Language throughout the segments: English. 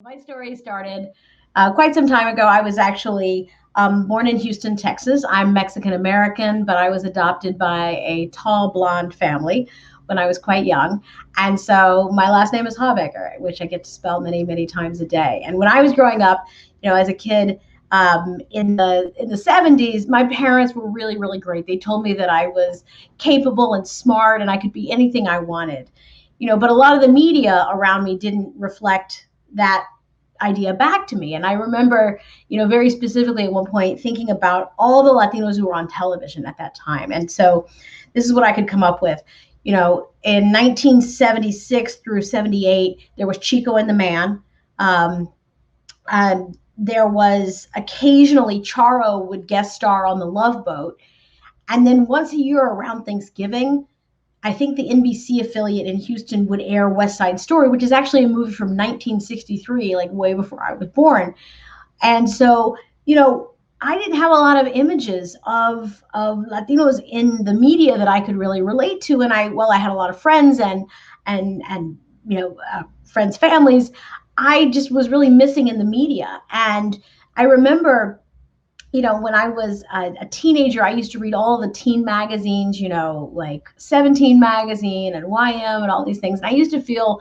My story started quite some time ago. I was actually born in Houston, Texas. I'm Mexican American, but I was adopted by a tall blonde family when I was quite young. And so my last name is Haubegger, which I get to spell many, many times a day. And when I was growing up, as a kid, in the 70s, my parents were really, really great. They told me that I was capable and smart and I could be anything I wanted. But a lot of the media around me didn't reflect that idea back to me. And I remember, very specifically at one point thinking about all the Latinos who were on television at that time. And so this is what I could come up with. In 1976 through 78, there was Chico and the Man. Um, there was occasionally Charo would guest star on the Love Boat. And then once a year around Thanksgiving, I think the NBC affiliate in Houston would air West Side Story, which is actually a movie from 1963, like way before I was born. And so, I didn't have a lot of images of Latinos in the media that I could really relate to. And I had a lot of friends and friends' families. I just was really missing in the media. And I remember when I was a teenager, I used to read all the teen magazines, like 17 magazine and YM and all these things. And I used to feel,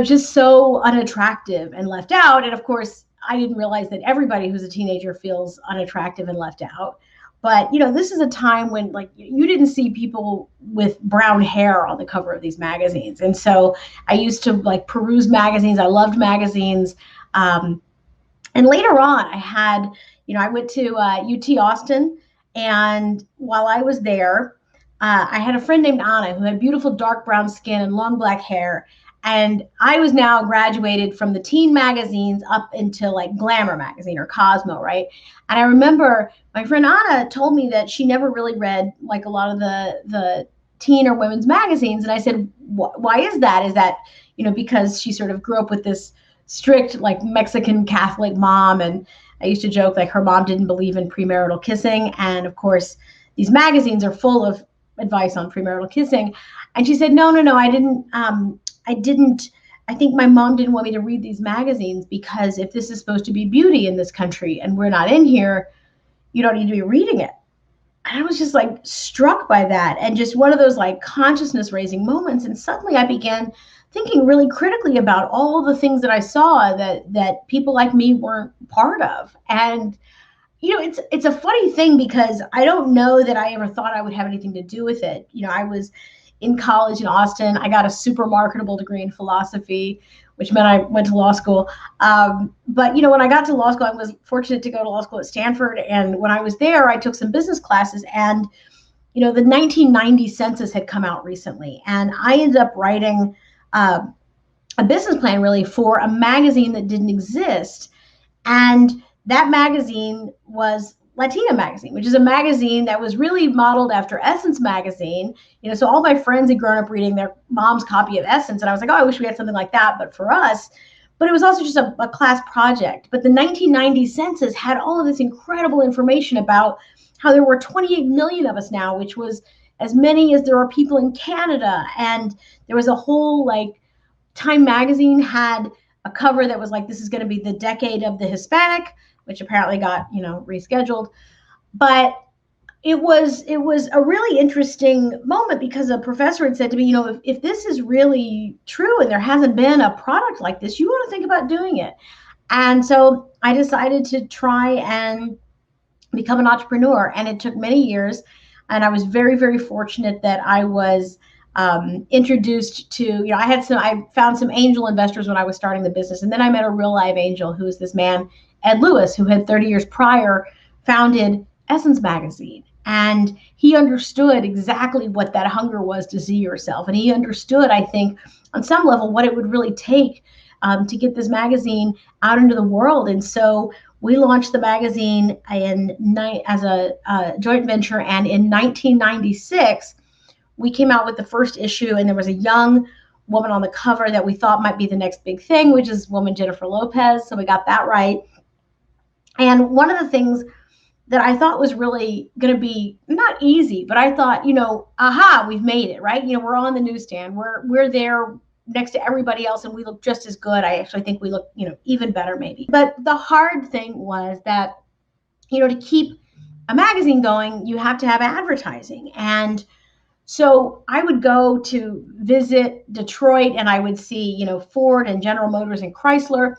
just so unattractive and left out. And of course, I didn't realize that everybody who's a teenager feels unattractive and left out. But, this is a time when like you didn't see people with brown hair on the cover of these magazines. And so I used to like peruse magazines. I loved magazines. And later on, I went to UT Austin. And while I was there, I had a friend named Anna who had beautiful dark brown skin and long black hair. And I was now graduated from the teen magazines up into like Glamour magazine or Cosmo, right? And I remember my friend Anna told me that she never really read like a lot of the teen or women's magazines. And I said, why is that? Is that, because she sort of grew up with this strict like Mexican Catholic mom, and I used to joke like her mom didn't believe in premarital kissing, and of course these magazines are full of advice on premarital kissing. And she said, no, I didn't. I think my mom didn't want me to read these magazines because if this is supposed to be beauty in this country and we're not in here, you don't need to be reading it. And I was just like struck by that, and just one of those like consciousness raising moments. And suddenly I began thinking really critically about all the things that I saw that people like me weren't part of. And it's a funny thing because I don't know that I ever thought I would have anything to do with it. I was in college in Austin. I got a super marketable degree in philosophy, which meant I went to law school. But when I got to law school, I was fortunate to go to law school at Stanford. And when I was there, I took some business classes. And the 1990 census had come out recently, and I ended up writing a business plan really for a magazine that didn't exist. And that magazine was Latina magazine, which is a magazine that was really modeled after Essence magazine. So all my friends had grown up reading their mom's copy of Essence, and I was like, oh, I wish we had something like that, but for us. But it was also just a class project. But the 1990 census had all of this incredible information about how there were 28 million of us now, which was as many as there are people in Canada. And there was a whole like Time magazine had a cover that was like, this is going to be the decade of the Hispanic, which apparently got, rescheduled. But it was a really interesting moment because a professor had said to me, if this is really true and there hasn't been a product like this, you want to think about doing it. And so I decided to try and become an entrepreneur. And it took many years. And I was very, very fortunate that I was introduced to, I found some angel investors when I was starting the business. And then I met a real live angel who is this man, Ed Lewis, who had 30 years prior founded Essence magazine. And he understood exactly what that hunger was to see yourself. And he understood, I think, on some level, what it would really take to get this magazine out into the world. And so we launched the magazine as a joint venture. And in 1996, we came out with the first issue, and there was a young woman on the cover that we thought might be the next big thing, which is woman Jennifer Lopez. So we got that right. And one of the things that I thought was really going to be not easy, but I thought, aha, we've made it, right? We're on the newsstand. We're there next to everybody else and we look just as good. I actually think we look, even better maybe. But the hard thing was that, to keep a magazine going, you have to have advertising. And so I would go to visit Detroit and I would see, Ford and General Motors and Chrysler,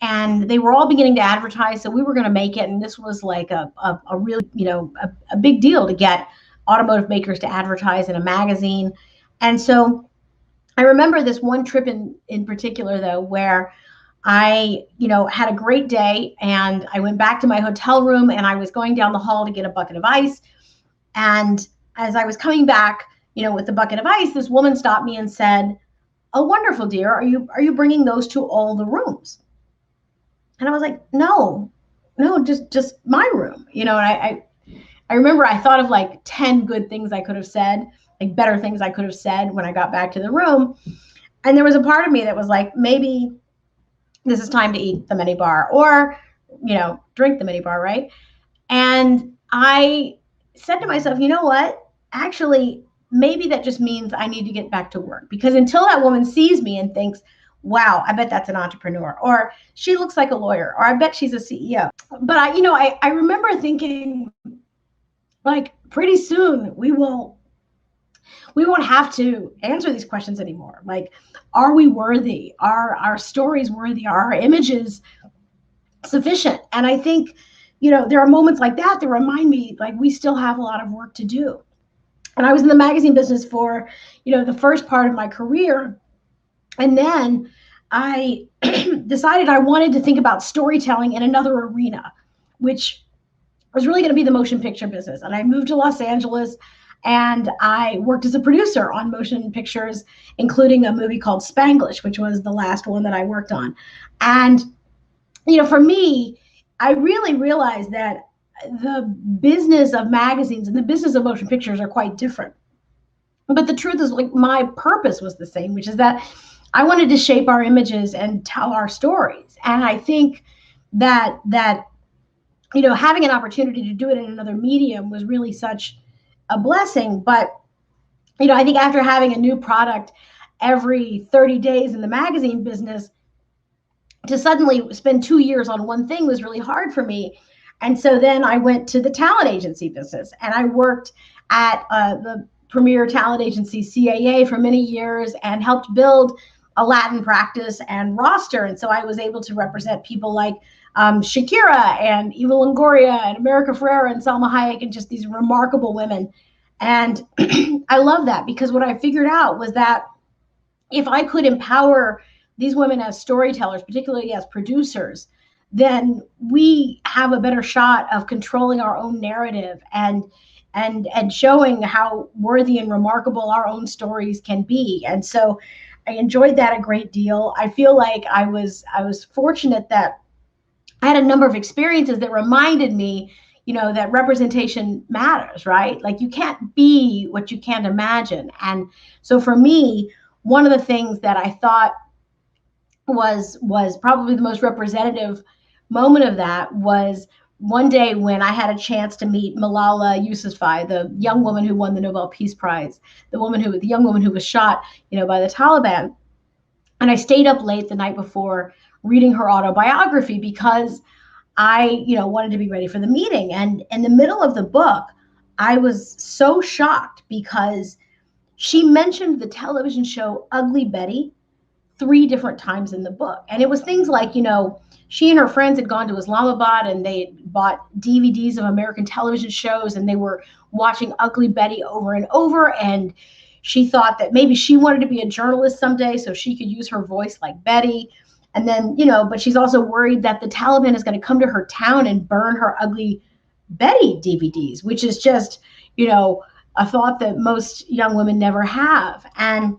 and they were all beginning to advertise. So we were going to make it. And this was like a really, a big deal to get automotive makers to advertise in a magazine. And so I remember this one trip in particular, though, where I, had a great day and I went back to my hotel room and I was going down the hall to get a bucket of ice. And as I was coming back, with the bucket of ice, this woman stopped me and said, "Oh, wonderful, dear. Are you bringing those to all the rooms?" And I was like, no, just my room, and I remember I thought of like 10 good things I could have said, like better things I could have said when I got back to the room. And there was a part of me that was like, maybe this is time to eat the mini bar or, drink the mini bar, right? And I said to myself, you know what? Actually, maybe that just means I need to get back to work, because until that woman sees me and thinks, wow, I bet that's an entrepreneur, or she looks like a lawyer, or I bet she's a CEO. But I remember thinking, like, pretty soon we won't have to answer these questions anymore. Like, are we worthy? Are our stories worthy? Are our images sufficient? And I think, there are moments like that that remind me, like, we still have a lot of work to do. And I was in the magazine business for, the first part of my career. And then I decided I wanted to think about storytelling in another arena, which was really going to be the motion picture business. And I moved to Los Angeles and I worked as a producer on motion pictures, including a movie called Spanglish, which was the last one that I worked on. And, for me, I really realized that the business of magazines and the business of motion pictures are quite different. But the truth is, like, my purpose was the same, which is that I wanted to shape our images and tell our stories. And I think that having an opportunity to do it in another medium was really such a blessing. But, I think after having a new product every 30 days in the magazine business, to suddenly spend 2 years on one thing was really hard for me. And so then I went to the talent agency business and I worked at the premier talent agency, CAA, for many years and helped build a Latin practice and roster. And so I was able to represent people like Shakira and Eva Longoria and America Ferrera and Salma Hayek and just these remarkable women. And I love that, because what I figured out was that if I could empower these women as storytellers, particularly as producers, then we have a better shot of controlling our own narrative and showing how worthy and remarkable our own stories can be. And so I enjoyed that a great deal. I feel like I was fortunate that I had a number of experiences that reminded me, that representation matters, right? Like, you can't be what you can't imagine. And so for me, one of the things that I thought was probably the most representative moment of that was one day when I had a chance to meet Malala Yousafzai, the young woman who won the Nobel Peace Prize, the young woman who was shot, by the Taliban. And I stayed up late the night before reading her autobiography because I, wanted to be ready for the meeting. And in the middle of the book, I was so shocked because she mentioned the television show Ugly Betty 3 different times in the book. And it was things like, she and her friends had gone to Islamabad and they bought DVDs of American television shows and they were watching Ugly Betty over and over. And she thought that maybe she wanted to be a journalist someday so she could use her voice like Betty. And then, but she's also worried that the Taliban is going to come to her town and burn her Ugly Betty DVDs, which is just, a thought that most young women never have. And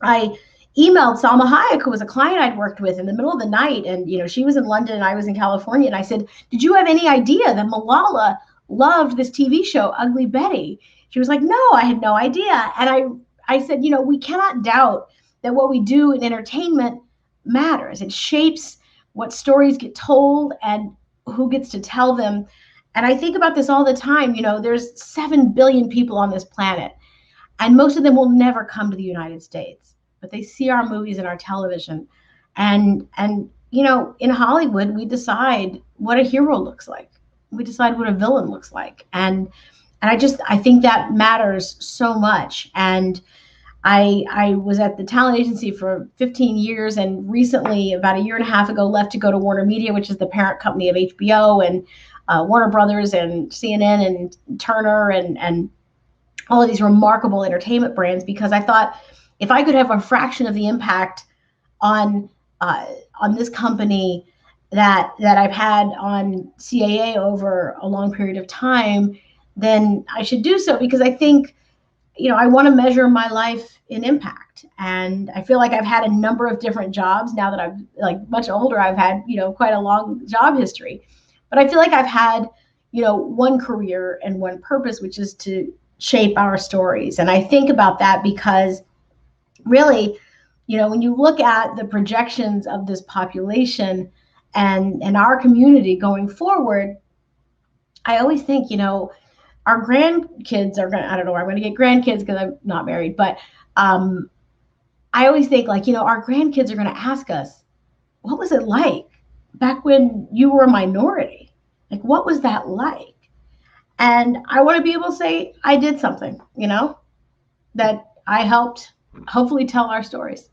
I emailed Salma Hayek, who was a client I'd worked with, in the middle of the night. And, she was in London and I was in California. And I said, did you have any idea that Malala loved this TV show, Ugly Betty? She was like, no, I had no idea. And I said, we cannot doubt that what we do in entertainment matters. It shapes what stories get told and who gets to tell them. And I think about this all the time. There's 7 billion people on this planet, and most of them will never come to the United States. but they see our movies and our television. And you know, in Hollywood, we decide what a hero looks like. We decide what a villain looks like. And I think that matters so much. And I was at the talent agency for 15 years, and recently, about a year and a half ago, left to go to WarnerMedia, which is the parent company of HBO and Warner Brothers and CNN and Turner and all of these remarkable entertainment brands, because I thought if I could have a fraction of the impact on this company that I've had on CAA over a long period of time, then I should do so, because I think, you know, I want to measure my life in impact. And I feel like I've had a number of different jobs now that I'm like much older. I've had, you know, quite a long job history, but I feel like I've had, you know, one career and one purpose, which is to shape our stories. And I think about that because really, you know, when you look at the projections of this population and our community going forward, I always think, you know, our grandkids are going to, I don't know, I'm going to get grandkids because I'm not married, but I always think, like, you know, our grandkids are going to ask us, what was it like back when you were a minority? Like, what was that like? And I want to be able to say I did something, you know, that I helped hopefully tell our stories.